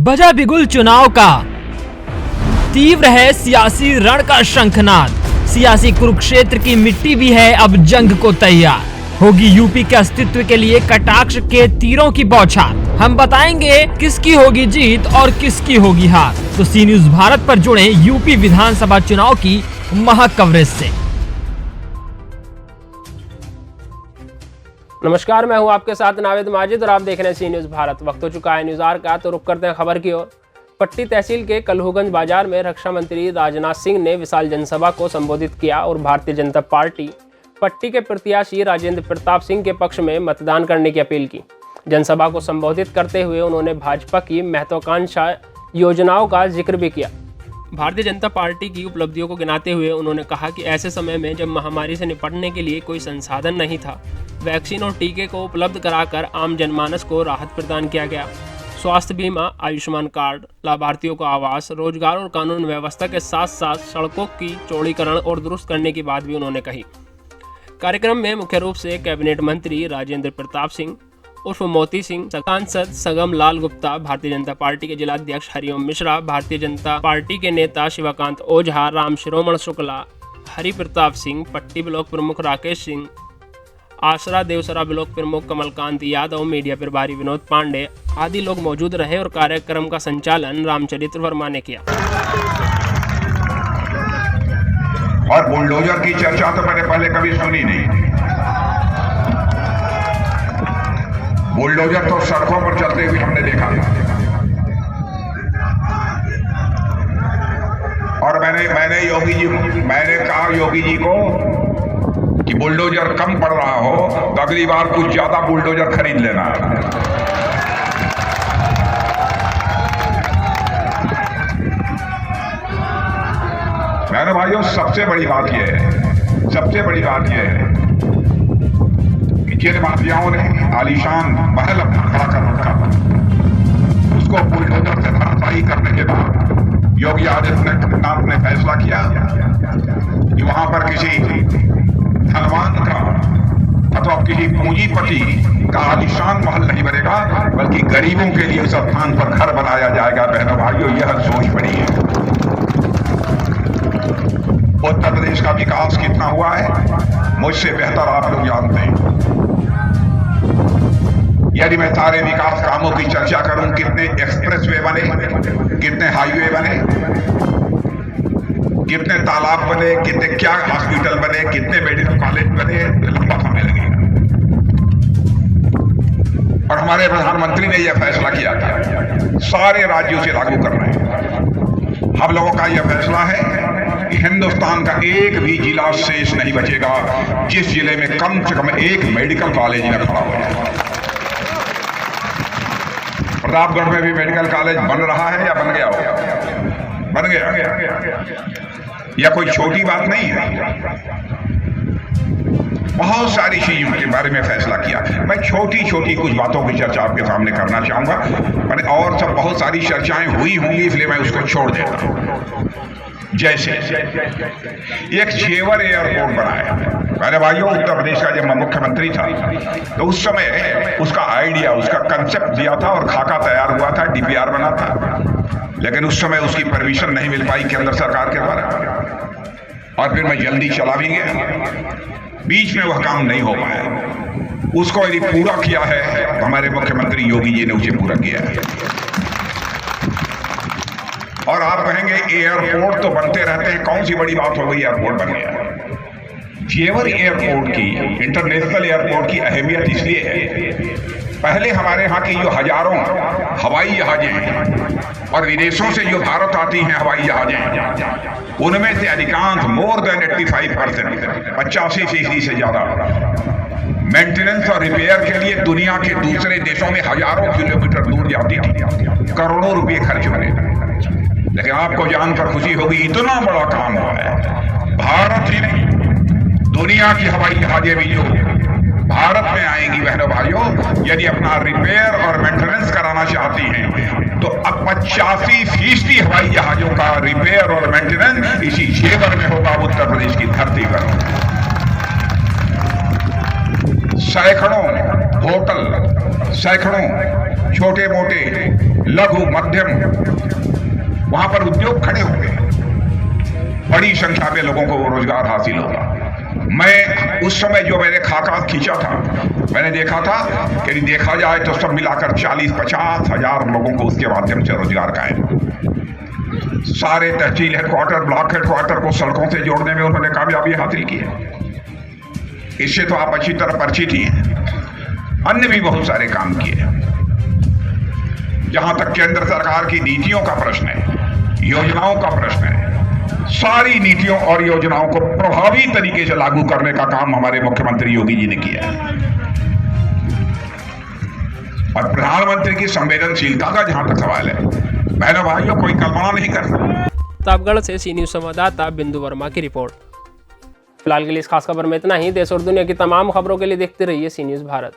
बजा बिगुल चुनाव का, तीव्र है सियासी रण का शंखनाद। सियासी कुरुक्षेत्र की मिट्टी भी है अब जंग को तैयार। होगी यूपी के अस्तित्व के लिए कटाक्ष के तीरों की बौछार। हम बताएंगे किसकी होगी जीत और किसकी होगी हार। तो सी न्यूज भारत पर जुड़े यूपी विधानसभा चुनाव की महक कवरेज से। नमस्कार, मैं हूं आपके साथ नावेद माजिद और आप देख रहे हैं सी न्यूज भारत। वक्त हो चुका है न्यूज आवर का, तो रुक करते हैं खबर की ओर। पट्टी तहसील के कलहूगंज बाजार में रक्षा मंत्री राजनाथ सिंह ने विशाल जनसभा को संबोधित किया और भारतीय जनता पार्टी पट्टी के प्रत्याशी राजेंद्र प्रताप सिंह के पक्ष में मतदान करने की अपील की। जनसभा को संबोधित करते हुए उन्होंने भाजपा की महत्वाकांक्षी योजनाओं का जिक्र भी किया। भारतीय जनता पार्टी की उपलब्धियों को गिनाते हुए उन्होंने कहा कि ऐसे समय में जब महामारी से निपटने के लिए कोई संसाधन नहीं था, वैक्सीन और टीके को उपलब्ध कराकर आम जनमानस को राहत प्रदान किया गया। स्वास्थ्य बीमा, आयुष्मान कार्ड, लाभार्थियों को आवास, रोजगार और कानून व्यवस्था के साथ साथ सड़कों की चौड़ीकरण और दुरुस्त करने की बात भी उन्होंने कही। कार्यक्रम में मुख्य रूप से कैबिनेट मंत्री राजेंद्र प्रताप सिंह उर्फ मोती सिंह, सांसद सगम लाल गुप्ता, भारतीय जनता पार्टी के जिलाध्यक्ष हरिओम मिश्रा, भारतीय जनता पार्टी के नेता शिवकांत ओझा, राम शिरोमण शुक्ला, हरि प्रताप सिंह, पट्टी ब्लॉक प्रमुख राकेश सिंह, आसरा देवसरा ब्लॉक प्रमुख कमलकांत यादव, मीडिया प्रभारी विनोद पांडे आदि लोग मौजूद रहे और कार्यक्रम का संचालन रामचरित्र वर्मा ने किया। और बुलडोजर की चर्चा तो मैंने पहले कभी सुनी नहीं। बुलडोजर तो सड़कों पर चलते हुए हमने देखा और मैंने कहा योगी जी को कि बुलडोजर कम पड़ रहा हो तो अगली बार कुछ ज्यादा बुलडोजर खरीद लेना। मेरे भाइयों, सबसे बड़ी बात यह है कि जिन माफियाओं ने आलीशान महल अपना खड़ा कर रखा उसको बुलडोजर से धराशायी करने के बाद योगी आदित्यनाथ ने फैसला किया कि वहां पर किसी धनवान का अथवा किसी पूंजीपति का आलीशान महल नहीं बनेगा, बल्कि गरीबों के लिए उस स्थान पर घर बनाया जाएगा। बहनों भाइयों, यह सोच बड़ी है। उत्तर प्रदेश का विकास कितना हुआ है मुझसे बेहतर आप लोग जानते हैं। यदि मैं सारे विकास कामों की चर्चा करूं, कितने एक्सप्रेसवे बने, कितने हाईवे बने, कितने तालाब बने, कितने क्या हॉस्पिटल बने, कितने मेडिकल कॉलेज बने, लंबा समय लगेगा। और हमारे प्रधानमंत्री ने यह फैसला किया था सारे राज्यों से लागू करना है। हम लोगों का यह फैसला है कि हिंदुस्तान का एक भी जिला शेष नहीं बचेगा जिस जिले में कम से कम एक मेडिकल कॉलेज न खड़ा हो जाए। प्रतापगढ़ में भी मेडिकल कॉलेज बन रहा है या बन गया हो? बन गया। यह कोई छोटी बात नहीं है। बहुत सारी चीजों के बारे में फैसला किया। मैं छोटी छोटी कुछ बातों की चर्चा आपके सामने करना चाहूंगा। मैंने और सब बहुत सारी चर्चाएं हुई होंगी, इसलिए मैं उसको छोड़ देता हूं। जैसे एक जेवर एयरपोर्ट बनाया। मेरे भाइयों, उत्तर प्रदेश का जब मैं मुख्यमंत्री था तो उस समय उसका आइडिया, उसका कंसेप्ट दिया था और खाका तैयार हुआ था, डीपीआर बना था, लेकिन उस समय उसकी परमिशन नहीं मिल पाई केंद्र सरकार के द्वारा और फिर मैं जल्दी चला भी गया। बीच में वह काम नहीं हो पाया। उसको यदि पूरा किया है तो हमारे मुख्यमंत्री योगी जी ने उसे पूरा किया है। और आप कहेंगे एयरपोर्ट तो बनते रहते हैं, कौन सी बड़ी बात हो गई एयरपोर्ट बन गया। जेवर एयरपोर्ट की, इंटरनेशनल एयरपोर्ट की अहमियत इसलिए है, पहले हमारे यहाँ की जो हजारों हवाई जहाजें हैं और विदेशों से जो भारत आती हैं हवाई जहाजें, उनमें से अधिकांश मोर देन 85%, 85% से ज्यादा मेंटेनेंस और रिपेयर के लिए दुनिया के दूसरे देशों में हजारों किलोमीटर दूर जाती है, करोड़ों रुपए खर्च होने। लेकिन आपको जानकर खुशी होगी, इतना बड़ा काम हुआ है। भारत ही दुनिया की हवाई जहाजें भी जो भारत में आएंगी, बहनों भाइयों, यदि अपना रिपेयर और मेंटेनेंस कराना चाहती हैं तो अब 85% हवाई जहाजों का रिपेयर और मेंटेनेंस इसी जेवर में होगा, उत्तर प्रदेश की धरती पर। सैकड़ों होटल, सैकड़ों छोटे मोटे लघु मध्यम वहां पर उद्योग खड़े होंगे, बड़ी संख्या में लोगों को रोजगार हासिल होगा। मैं उस समय जो मैंने खाका खींचा था, मैंने देखा था कि देखा जाए तो सब मिलाकर 40-50 हजार लोगों को उसके माध्यम से रोजगार कायम। सारे तहसील हेडक्वार्टर, ब्लॉक हेडक्वार्टर को सड़कों से जोड़ने में उन्होंने कामयाबी हासिल की है। इससे तो आप अच्छी तरह परिचित ही हैं। अन्य भी बहुत सारे काम किए। जहां तक केंद्र सरकार की नीतियों का प्रश्न है, योजनाओं का प्रश्न है, सारी नीतियों और योजनाओं को प्रभावी तरीके से लागू करने का काम हमारे मुख्यमंत्री योगी जी ने किया है। और प्रधानमंत्री की संवेदनशीलता का जहां तक सवाल है, बहनों भाइयों, कोई कल्पना नहीं कर सकता। प्रतापगढ़ से सी न्यूज संवाददाता बिंदु वर्मा की रिपोर्ट। फिलहाल के लिए इस खास खबर में इतना ही। देश और दुनिया की तमाम खबरों के लिए देखते रहिए सी न्यूज भारत।